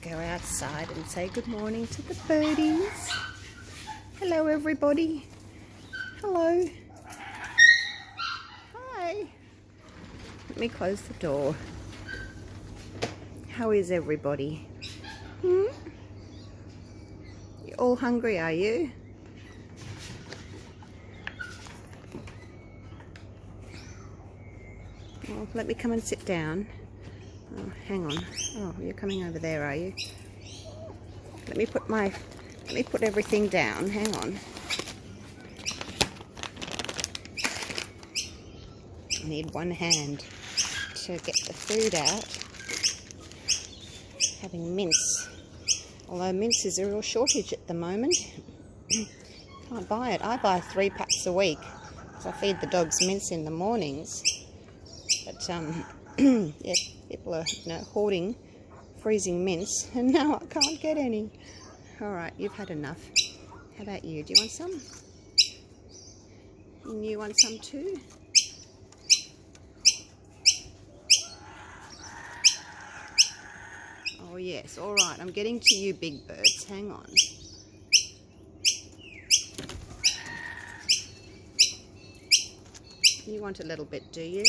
go outside and say good morning to the birdies. Hello everybody. Hello. Hi. Let me close the door. How is everybody? You're all hungry, are you? Well, let me come and sit down. Oh, hang on. Oh, you're coming over there, are you? Let me put everything down. Hang on. I need one hand to get the food out. Having mince. Although mince is a real shortage at the moment. Can't buy it. I buy 3 packs a week because I feed the dogs mince in the mornings. But yeah, people are, hoarding freezing mince, and now I can't get any. All right, you've had enough. How about you? Do you want some? And you want some too? Oh yes, all right. I'm getting to you, big birds. Hang on. You want a little bit, do you?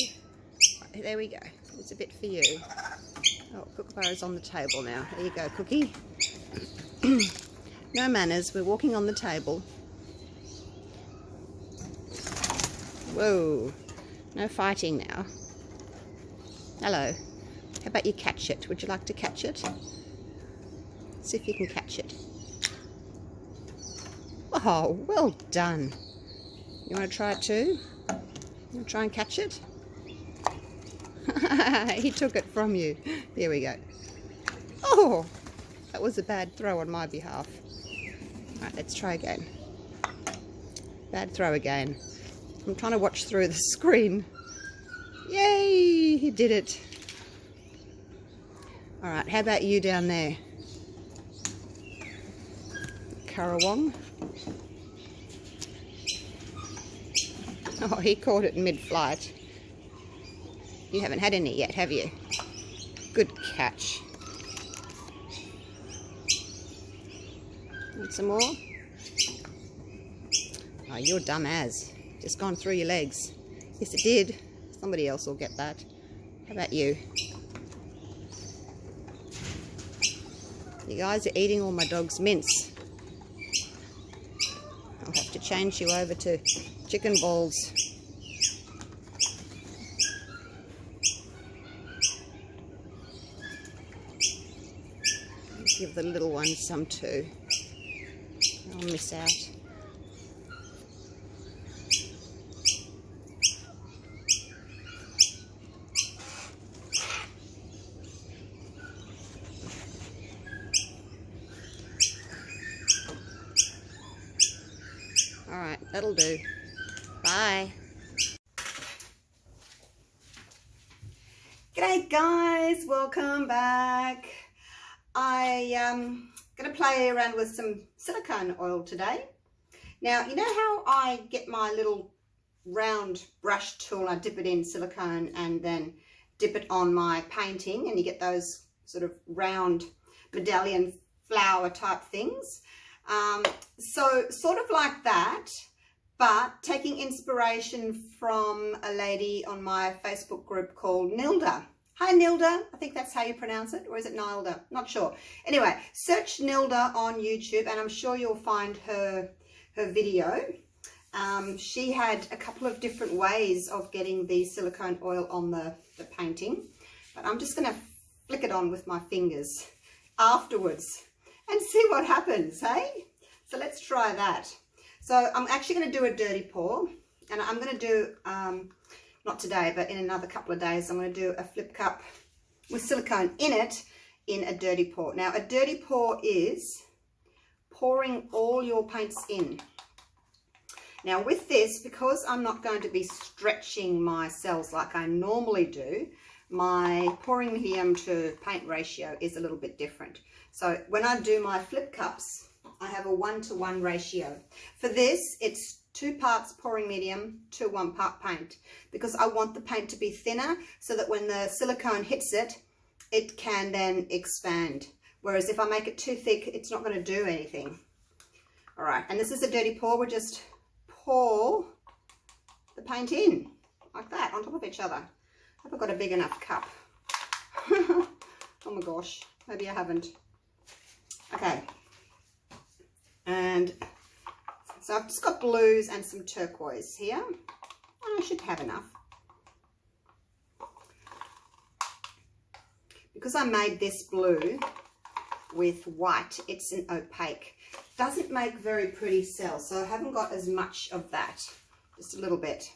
Right, there we go. There's a bit for you. Oh, Kookaburra's on the table now. There you go, Cookie. No manners. We're walking on the table. Whoa. No fighting now. Hello. How about you catch it? Would you like to catch it? See if you can catch it. Oh, well done. You want to try it too? You want to try and catch it? He took it from you. There we go. Oh, that was a bad throw on my behalf. Right, let's try again. Bad throw again. I'm trying to watch through the screen. Yay, he did it. All right, how about you down there? Currawong. Oh, he caught it mid-flight. You haven't had any yet, have you? Good catch. Want some more? Oh, you're dumb as. Just gone through your legs. Yes, it did. Somebody else will get that. How about you? You guys are eating all my dog's mince. I'll have to change you over to chicken balls. Give the little ones some too. I'll miss out. All right, that'll do. Bye. G'day guys, welcome back. I'm going to play around with some silicone oil today. Now, you know how I get my little round brush tool, I dip it in silicone and then dip it on my painting, and you get those sort of round medallion flower type things. So sort of like that, but taking inspiration from a lady on my Facebook group called Nilda. Hi Nilda, I think that's how you pronounce it, or is it Nilda? Not sure. Anyway, search Nilda on YouTube and I'm sure you'll find her video. She had a couple of different ways of getting the silicone oil on the painting, but I'm just going to flick it on with my fingers afterwards and see what happens, hey? So let's try that. So I'm actually going to do a dirty pour, and I'm going to do... not today, but in another couple of days, I'm going to do a flip cup with silicone in it in a dirty pour. Now, a dirty pour is pouring all your paints in. Now, with this, because I'm not going to be stretching my cells like I normally do, my pouring medium to paint ratio is a little bit different. So when I do my flip cups, I have a 1-to-1 ratio. For this, it's 2 parts pouring medium to 1 part paint, because I want the paint to be thinner so that when the silicone hits it, it can then expand Whereas if I make it too thick, it's not going to do anything. All right, and this is a dirty pour. We just pour the paint in like that on top of each other. I hope I've got a big enough cup. Oh my gosh, maybe I haven't. Okay, and so I've just got blues and some turquoise here. I should have enough. Because I made this blue with white, it's an opaque. Doesn't make very pretty cells, so I haven't got as much of that. Just a little bit.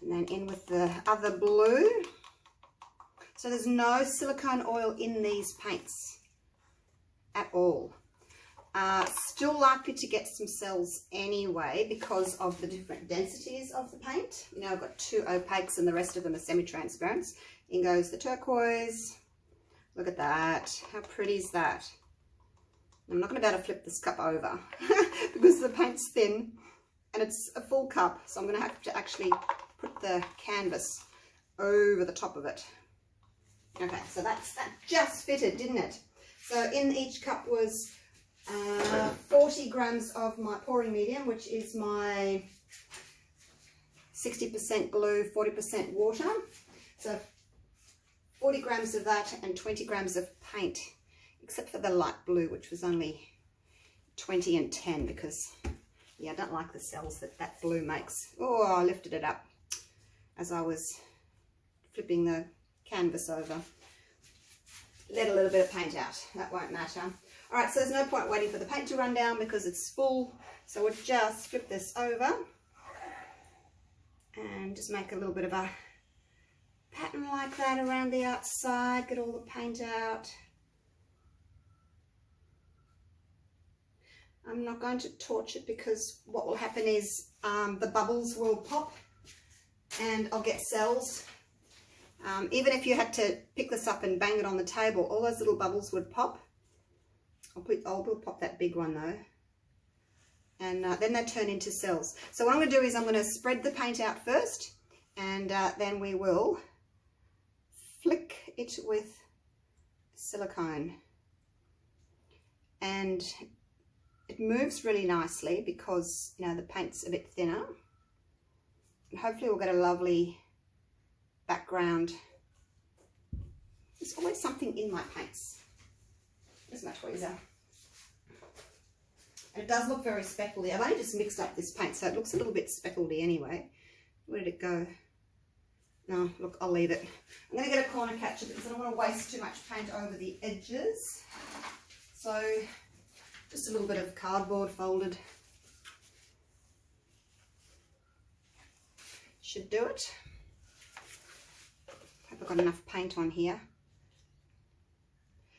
And then in with the other blue. So there's no silicone oil in these paints at all. Still likely to get some cells anyway because of the different densities of the paint. You know, I've got 2 opaques and the rest of them are semi-transparent. In goes the turquoise. Look at that. How pretty is that? I'm not going to be able to flip this cup over because the paint's thin and it's a full cup. So I'm going to have to actually put the canvas over the top of it. Okay, so that just fitted, didn't it? So in each cup was 40 grams of my pouring medium, which is my 60% glue, 40% water. So 40 grams of that and 20 grams of paint, except for the light blue, which was only 20 and 10 because, yeah, I don't like the cells that blue makes. Oh, I lifted it up as I was flipping the canvas over. Let a little bit of paint out. That won't matter. All right, so there's no point waiting for the paint to run down because it's full. So we'll just flip this over and just make a little bit of a pattern like that around the outside. Get all the paint out. I'm not going to torch it because what will happen is the bubbles will pop and I'll get cells. Even if you had to pick this up and bang it on the table, all those little bubbles would pop. I'll pop that big one though. And then they turn into cells. So what I'm going to do is I'm going to spread the paint out first and then we will flick it with silicone. And it moves really nicely because, you know, the paint's a bit thinner. And hopefully we'll get a lovely background. There's always something in my paints. There's my tweezer. And it does look very speckledy. I've only just mixed up this paint, so it looks a little bit speckledy anyway. Where did it go? No, look, I'll leave it. I'm going to get a corner catcher because I don't want to waste too much paint over the edges. So just a little bit of cardboard folded should do it. Hope I've got enough paint on here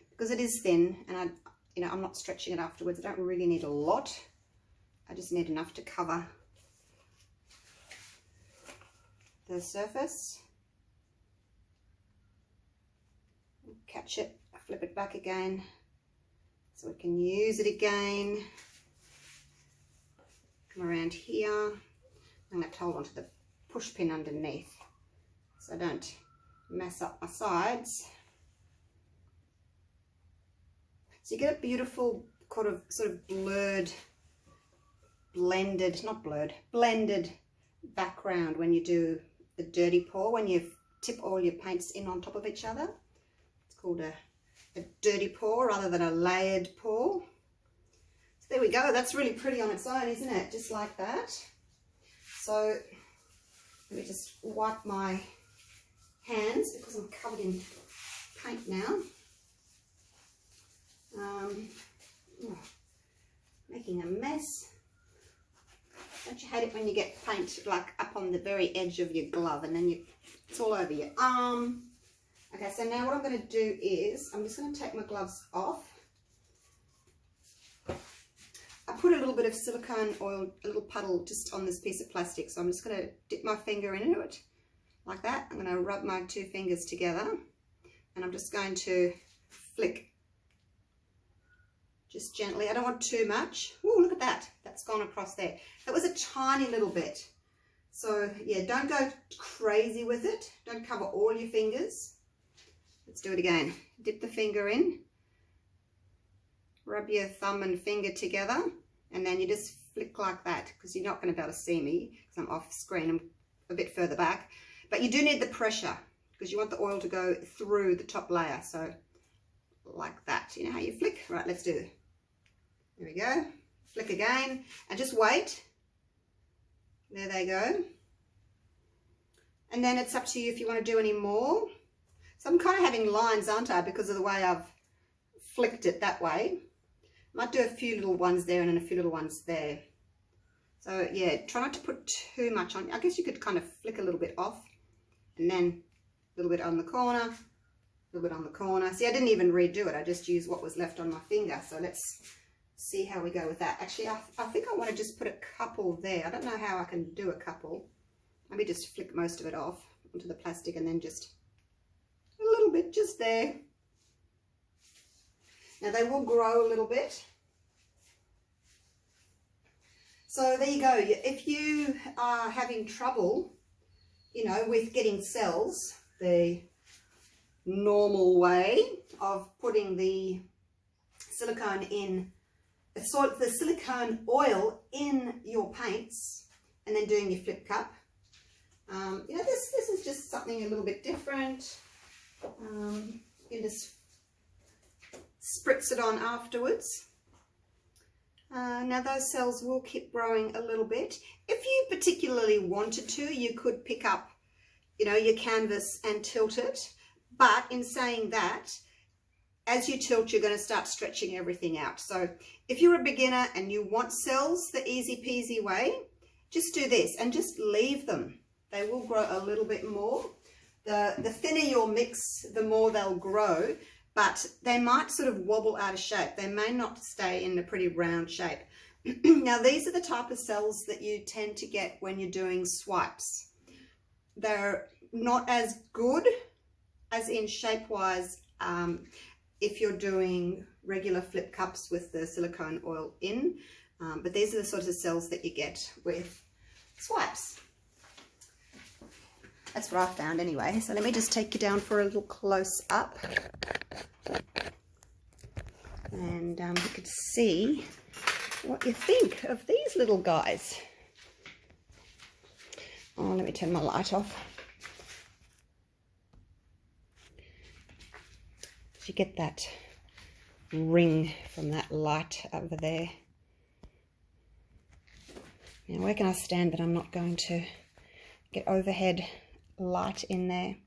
because it is thin, and I'm not stretching it afterwards. I don't really need a lot. I just need enough to cover the surface. Catch it, flip it back again so we can use it again. Come around here. I'm going to hold onto the push pin underneath so I don't mess up my sides. So you get a beautiful sort of blurred, blended background when you do the dirty pour, when you tip all your paints in on top of each other. It's called a dirty pour rather than a layered pour. So there we go. That's really pretty on its own, isn't it? Just like that. So let me just wipe my hands because I'm covered in paint now. Making a mess. Don't you hate it when you get paint like up on the very edge of your glove and then it's all over your arm? Okay, so now what I'm going to do is I'm just going to take my gloves off. I put a little bit of silicone oil, a little puddle just on this piece of plastic, so I'm just going to dip my finger into it like that. I'm going to rub my 2 fingers together and I'm just going to flick just gently. I don't want too much. Oh, look at that. That's gone across there. That was a tiny little bit. So yeah, don't go crazy with it. Don't cover all your fingers. Let's do it again. Dip the finger in rub your thumb and finger together, and then you just flick like that, because you're not going to be able to see me because I'm off screen. I'm a bit further back, but you do need the pressure because you want the oil to go through the top layer. So like that, you know how you flick. Right, let's do it. There we go. Flick again and just wait. There they go. And then it's up to you if you want to do any more. So I'm kind of having lines, aren't I, because of the way I've flicked it that way. Might do a few little ones there and then a few little ones there. So yeah, try not to put too much on. I guess you could kind of flick a little bit off, and then a little bit on the corner, a little bit on the corner. See, I didn't even redo it. I just used what was left on my finger. So let's see how we go with that. Actually, I think I want to just put a couple there. I don't know how I can do a couple. Maybe just flick most of it off onto the plastic and then just a little bit just there. Now they will grow a little bit. So there you go. If you are having trouble, you know, with getting cells, the normal way of putting the silicone in, so the silicone oil in your paints and then doing your flip cup. You know, this is just something a little bit different. You can just spritz it on afterwards. Now those cells will keep growing a little bit. If you particularly wanted to, you could pick up, you know, your canvas and tilt it. But in saying that, as you tilt, you're going to start stretching everything out. So if you're a beginner and you want cells the easy peasy way, just do this and just leave them. They will grow a little bit more. The thinner your mix, the more they'll grow, but they might sort of wobble out of shape. They may not stay in a pretty round shape. Now, these are the type of cells that you tend to get when you're doing swipes. They're not as good as in shape-wise if you're doing regular flip cups with the silicone oil in, but these are the sorts of cells that you get with swipes. That's what I found anyway. So let me just take you down for a little close up. And you could see what you think of these little guys. Oh, let me turn my light off. You get that ring from that light over there. Now, where can I stand that I'm not going to get overhead light in there?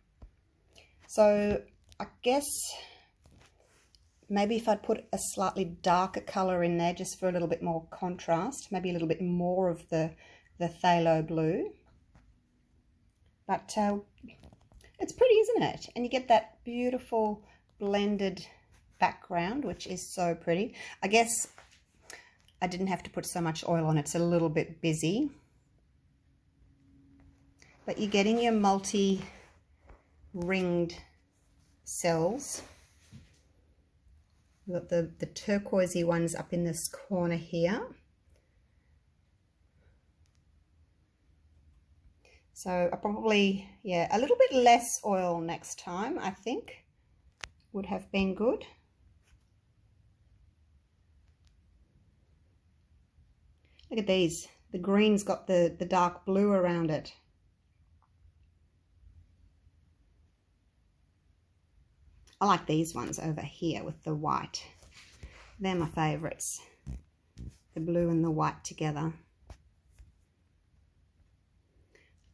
So I guess maybe if I'd put a slightly darker color in there just for a little bit more contrast, maybe a little bit more of the phthalo blue. But it's pretty, isn't it? And you get that beautiful blended background, which is so pretty. I guess I didn't have to put so much oil on it. It's a little bit busy. But you're getting your multi-ringed cells. We've got the turquoisey ones up in this corner here. So I probably, yeah, a little bit less oil next time, I think, would have been good. Look at these. The green's got the dark blue around it. I like these ones over here with the white. They're my favourites. The blue and the white together.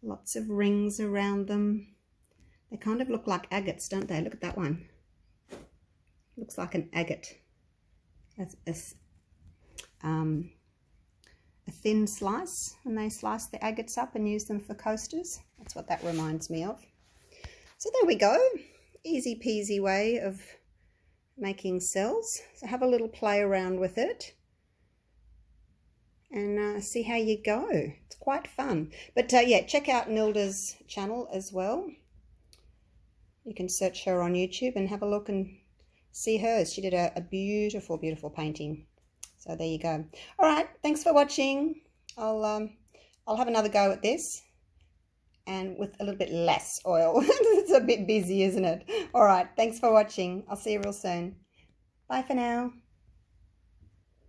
Lots of rings around them. They kind of look like agates, don't they? Look at that one. Looks like an agate. A thin slice, and they slice the agates up and use them for coasters. That's what that reminds me of. So there we go. Easy peasy way of making cells. So have a little play around with it and see how you go. It's quite fun. But yeah, check out Nilda's channel as well. You can search her on YouTube and have a look and see hers. She did a beautiful, beautiful painting. So there you go. All right, thanks for watching. I'll have another go at this, and with a little bit less oil. It's a bit busy, isn't it? All right, thanks for watching. I'll see you real soon. Bye for now.